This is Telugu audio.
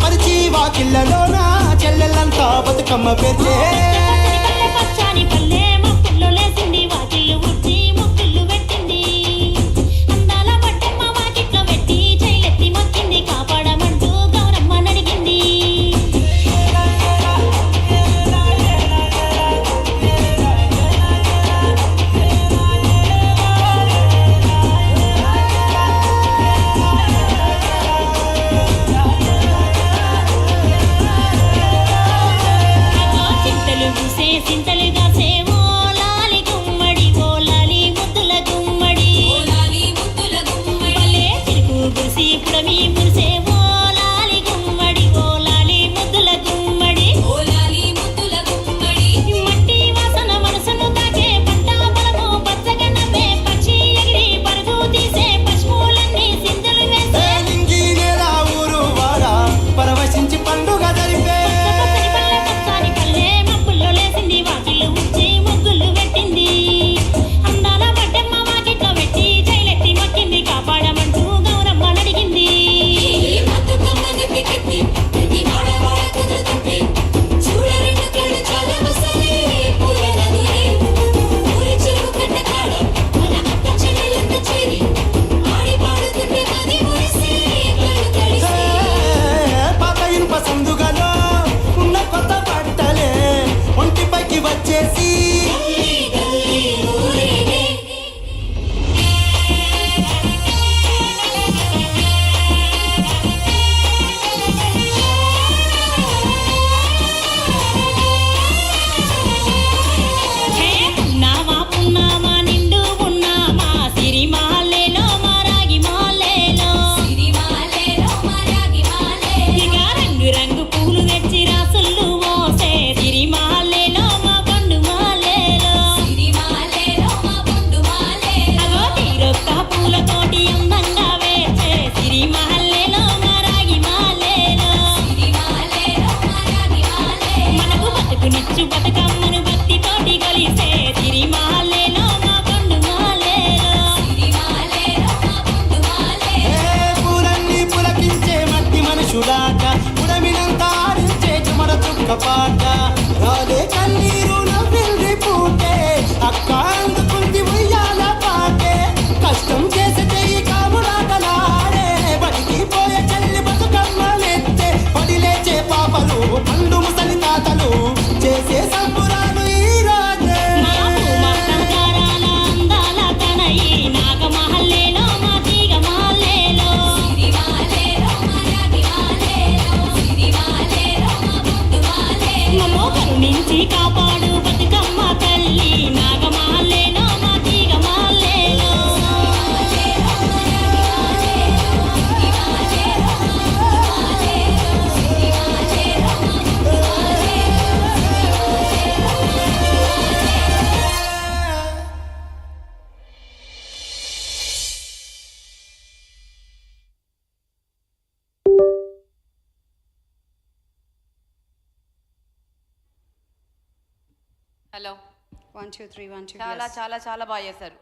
పరిచి వాకిళ్ళలోన చెల్లెళ్ళంతా బతుకమ్మ పేర్చే పచ్చని పల్లె మప్పుల్లో లేసింది వాకిళ్ళు ఉడ్చి ముక్కుళ్ళు పెట్టింది అందాల బట్టమ్మ వాకిట్లో పెట్టి చెయ్యెత్తి మొక్కింది కాపాడమంటూ గౌరమ్మ నడిగింది సింతలుగా సేవో లాలి గుమ్మడి ఓ లాలి ముద్దుల గుమ్మడి భలే చిరుకు గురిసి పుడమి మురిసే ఓ లాలి గుమ్మడి ఓ లాలి ముద్దుల గుమ్మడి మట్టి వాసన మనసును తాకే పంట బలము పచ్చగా నవ్వే పక్షి ఎగిరి పరుగు తీసే పశువులన్నీ సింధులు వేసే నింగి నేల ఊరు వాడ పరవశించి పండుగ జరిపే పచ్చని పల్లె మబ్బుల్లో లేసింది వాకిళ్ళు ఉడ్చి ముగ్గులు పెట్టింది అందాల బడ్డమ్మ వాకిట్లో పెట్టి జైలెత్తి మొక్కింది కాపాడమంటూ గౌరమ్మ నడిగింది పాత ఇనుప సందుగలో ఉన్న కొత్త బట్టలే ఒంటిపైకి వచ్చేసి పున్నామా పున్నామా నిండు పున్నామా సిరిమాలేలో మారాగి మాలేలో ఇక రంగు రంగు పూలు తెచ్చి రాసుళ్ళు మోసే సిరిమాలేలో మా పండు మాలేలో అగో తీరొక్క పూలతోటి అందంగా వేచే సిరిమాలేలో మారాగి మాలేలో మనకు బతుకునిచ్చు బతుకమ్మను భక్తితోటి కొలిసే సిరిమాలేలో మా పండు మాలేలో పూలన్నీ పులకించే మట్టి మనుషులాట పుడమినంతా ఆడించే చెమడ చుక్క పాట రాలే కన్నీరు నవ్వింది పూటే అక్క అందుకుంది ఉయ్యాల పాటే కష్టం చేసే చెయ్యి కాముడాటలాడే బడికి పోయే చెల్లి బతుకమ్మలెత్తే పడి లేచే పాపలు పండు ముసలి తాతలు చేసే సంబురాలు ఈ రోజే మా భూమాతారాల అందాల తనయి నాగమహల్లేలో మా తీగ మాలేలో మమ్మో కరుణించి కాపాడు బతుకమ్మ తల్లి నాగమహల్లేలో మా తీగ మాలేలో హలో 1 2 3 1 2 చాలా చాలా చాలా బాగా చేశారు.